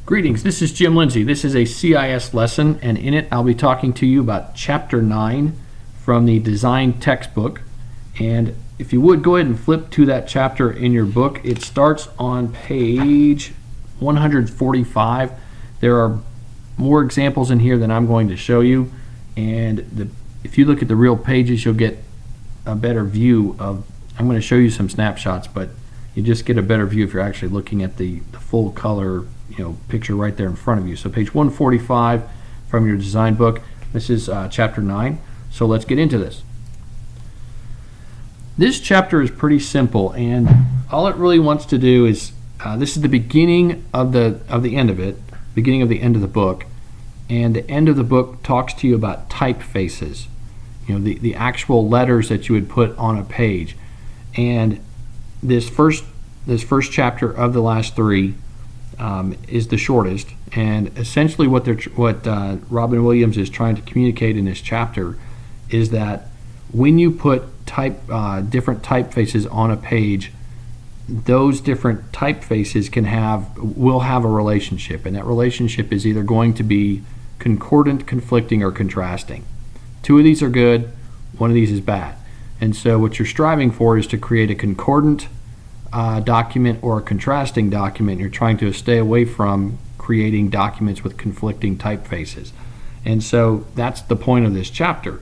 Greetings, this is Jim Lindsay. This is a CIS lesson, and in it I'll be talking to you about Chapter 9 from the Design textbook. And if you would, go ahead and flip to that chapter in your book. It starts on page 145. There are more examples in here than I'm going to show you, and if you look at the real pages, you'll get a better view of. I'm going to show you some snapshots, but you just get a better view if you're actually looking at the full color picture right there in front of you. So page 145 from your design book. This is chapter 9. So let's get into this. This chapter is pretty simple, and all it really wants to do is this is the beginning of the end of it, beginning of the end of the book, and the end of the book talks to you about typefaces. The actual letters that you would put on a page. And this first chapter of the last three is the shortest, and essentially what Robin Williams is trying to communicate in this chapter is that when you put different typefaces on a page, those different typefaces will have a relationship, and that relationship is either going to be concordant, conflicting, or contrasting. Two of these are good, one of these is bad. And so what you're striving for is to create a concordant document or a contrasting document. You're trying to stay away from creating documents with conflicting typefaces. And so that's the point of this chapter.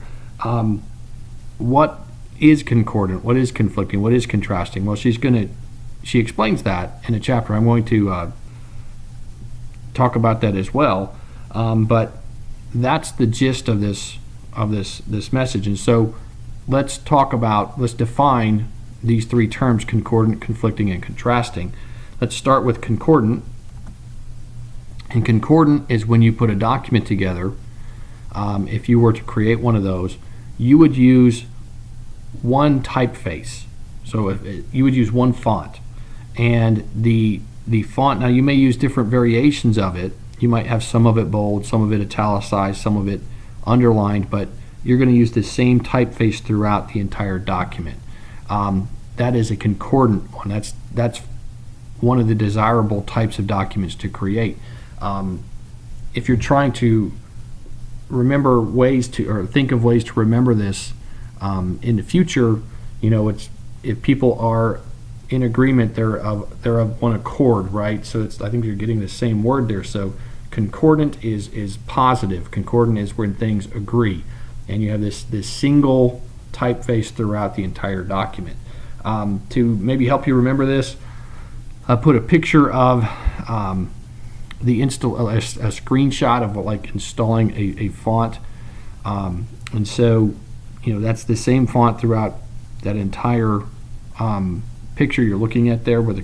What is concordant? What is conflicting? What is contrasting? Well, she explains that in a chapter. I'm going to talk about that as well. But that's the gist of this message. And so let's define these three terms: concordant, conflicting, and contrasting. Let's start with concordant. And concordant is when you put a document together. If you were to create one of those, you would use one typeface. So you would use one font. And the font, now you may use different variations of it. You might have some of it bold, some of it italicized, some of it underlined, but you're going to use the same typeface throughout the entire document. That is a concordant one. That's one of the desirable types of documents to create. If you're trying to remember think of ways to remember this in the future, if people are in agreement, they're of one accord, right? So I think you're getting the same word there. So concordant is positive. Concordant is when things agree, and you have this single typeface throughout the entire document. To maybe help you remember this, I put a picture of a screenshot of like installing a font, and so that's the same font throughout that entire picture you're looking at there, where the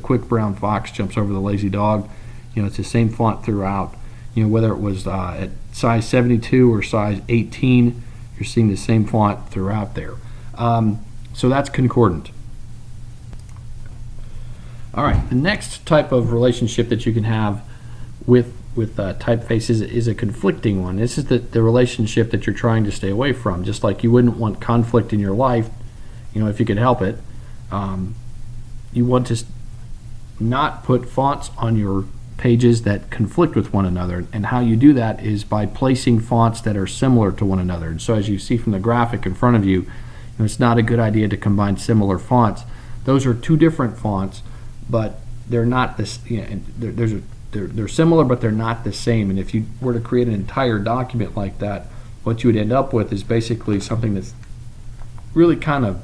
quick brown fox jumps over the lazy dog. It's the same font throughout. Whether it was at size 72 or size 18, you're seeing the same font throughout there. So that's concordant. All right, the next type of relationship that you can have with typefaces is a conflicting one. This is the relationship that you're trying to stay away from. Just like you wouldn't want conflict in your life, if you could help it. You want to not put fonts on your pages that conflict with one another, and how you do that is by placing fonts that are similar to one another. And so as you see from the graphic in front of you, it's not a good idea to combine similar fonts. Those are two different fonts, but they're not this. They're similar, but they're not the same. And if you were to create an entire document like that, what you would end up with is basically something that's really kind of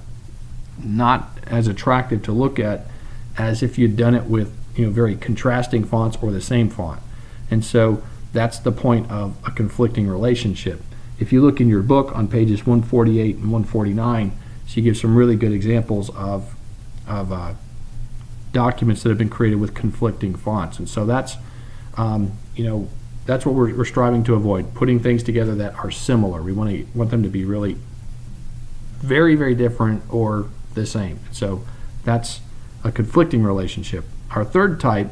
not as attractive to look at as if you'd done it with very contrasting fonts or the same font. And so that's the point of a conflicting relationship. If you look in your book on pages 148 and 149, she gives some really good examples of documents that have been created with conflicting fonts. And so that's what we're striving to avoid, putting things together that are similar. We want them to be really very, very different or the same. So that's a conflicting relationship. Our third type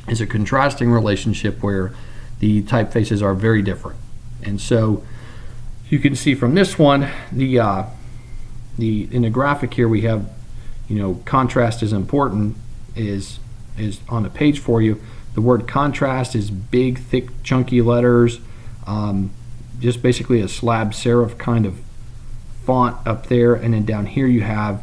is a contrasting relationship where the typefaces are very different. And so you can see from this one, in the graphic here we have, contrast is important is on the page for you. The word contrast is big, thick, chunky letters, just basically a slab serif kind of font up there, and then down here you have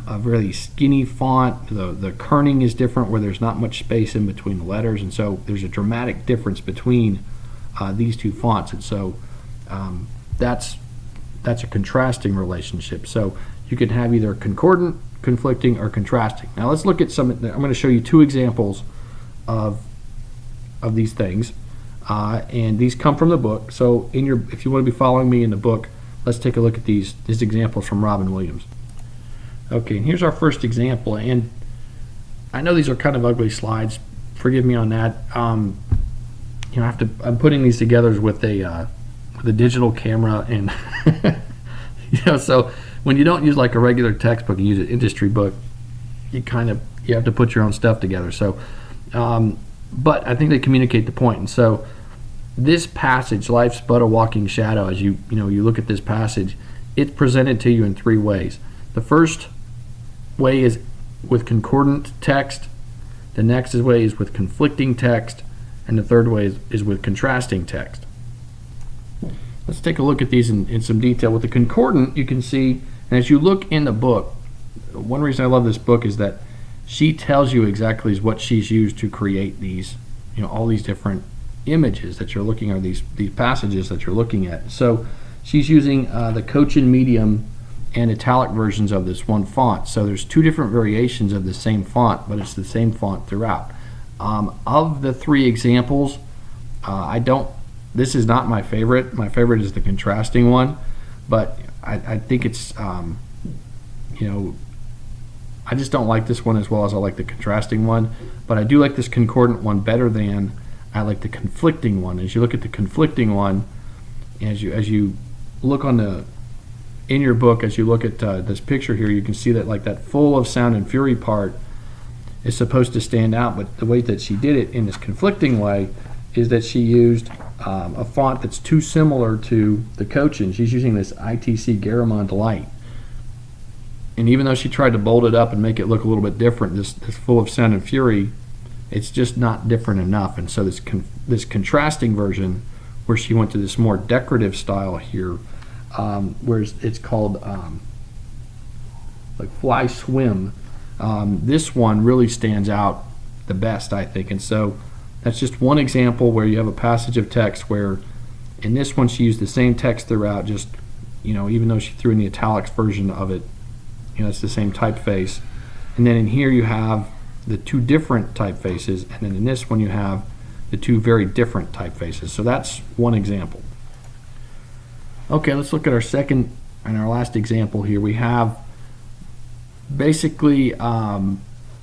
a really skinny font. The kerning is different, where there's not much space in between the letters, and so there's a dramatic difference between these two fonts, and so that's a contrasting relationship. So you can have either concordant, conflicting, or contrasting. Now let's look at some. I'm going to show you two examples of these things, and these come from the book. So if you want to be following me in the book, let's take a look at these examples from Robin Williams. Okay, and here's our first example, and I know these are kind of ugly slides. Forgive me on that. I'm putting these together with a digital camera, and so when you don't use like a regular textbook, you use an industry book, you have to put your own stuff together. So, but I think they communicate the point. And so, this passage, "Life's but a walking shadow," as you look at this passage, it's presented to you in three ways. The first way is with concordant text. The next way is with conflicting text, and the third way is with contrasting text. Let's take a look at these in some detail. With the concordant, you can see, and as you look in the book, one reason I love this book is that she tells you exactly what she's used to create these, all these different images that you're looking at, or these passages that you're looking at. So she's using the Cochin medium and italic versions of this one font. So there's two different variations of the same font, but it's the same font throughout. Of the three examples, this is not my favorite. My favorite is the contrasting one, but I think it's, I just don't like this one as well as I like the contrasting one, but I do like this concordant one better than I like the conflicting one. As you look at the conflicting one, as you look in your book, as you look at this picture here, you can see that like that full of sound and fury part is supposed to stand out, but the way that she did it in this conflicting way is that she used a font that's too similar to the Cochin. She's using this ITC Garamond Light, and even though she tried to bold it up and make it look a little bit different, this full of sound and fury, it's just not different enough. And so this contrasting version, where she went to this more decorative style here, where it's called like Fly Swim, this one really stands out the best, I think. And so that's just one example where you have a passage of text where in this one she used the same text throughout, just even though she threw in the italics version of it, it's the same typeface. And then in here you have the two different typefaces, and then in this one you have the two very different typefaces. So that's one example. Okay, let's look at our second and our last example here. We have basically a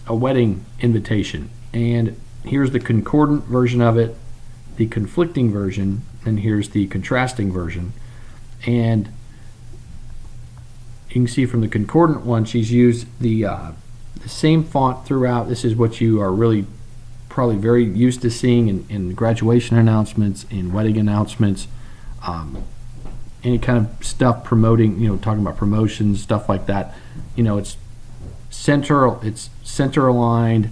wedding invitation, and here's the concordant version of it, the conflicting version, and here's the contrasting version. And you can see from the concordant one, she's used the same font throughout. This is what you are really probably very used to seeing in graduation announcements, in wedding announcements, any kind of stuff promoting, talking about promotions, stuff like that. It's center aligned.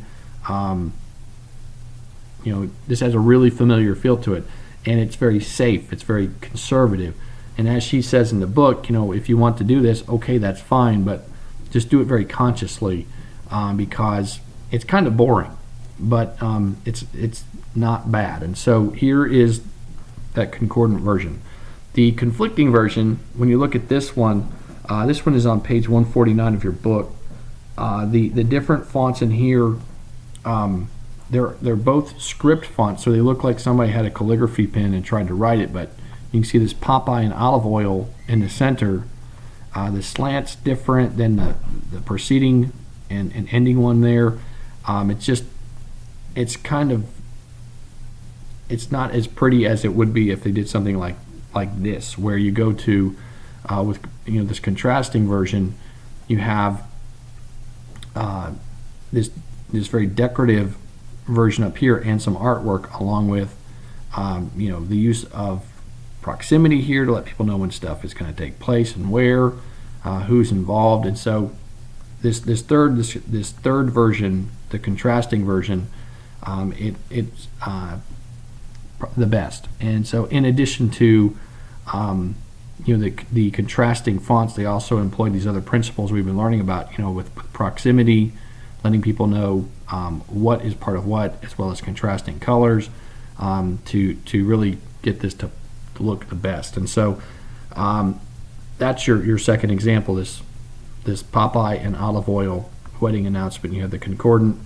This has a really familiar feel to it, and it's very safe. It's very conservative. And as she says in the book, if you want to do this, okay, that's fine, but just do it very consciously, because it's kind of boring, but it's not bad. And so here is that concordant version. The conflicting version, when you look at this one is on page 149 of your book. The different fonts in here, they're both script fonts, so they look like somebody had a calligraphy pen and tried to write it, but you can see this Popeye and olive oil in the center. The slant's different than the preceding and ending one there. It's not as pretty as it would be if they did something like this, where you go to with this contrasting version, you have this very decorative version up here and some artwork, along with the use of proximity here to let people know when stuff is going to take place and where, who's involved. And so this third version, the contrasting version, it's the best. And so, in addition to the contrasting fonts, they also employ these other principles we've been learning about, with proximity, letting people know what is part of what, as well as contrasting colors, to really get this to look the best. And so that's your second example, this Popeye and olive oil wedding announcement. You have the concordant,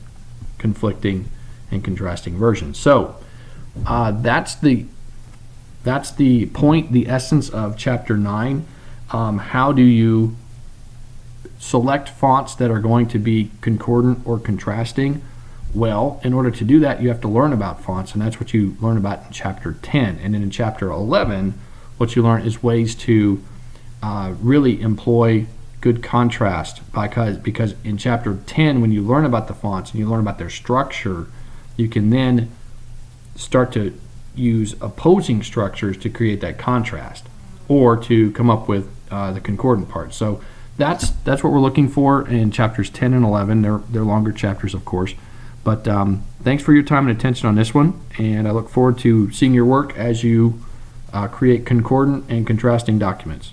conflicting, and contrasting versions. So that's the point, the essence of chapter 9. How do you select fonts that are going to be concordant or contrasting? Well, in order to do that, you have to learn about fonts, and that's what you learn about in chapter 10. And then in chapter 11, what you learn is ways to really employ good contrast, because in chapter 10, when you learn about the fonts and you learn about their structure, you can then start to use opposing structures to create that contrast, or to come up with the concordant part. So that's what we're looking for in chapters 10 and 11. They're longer chapters, of course, but thanks for your time and attention on this one, and I look forward to seeing your work as you create concordant and contrasting documents.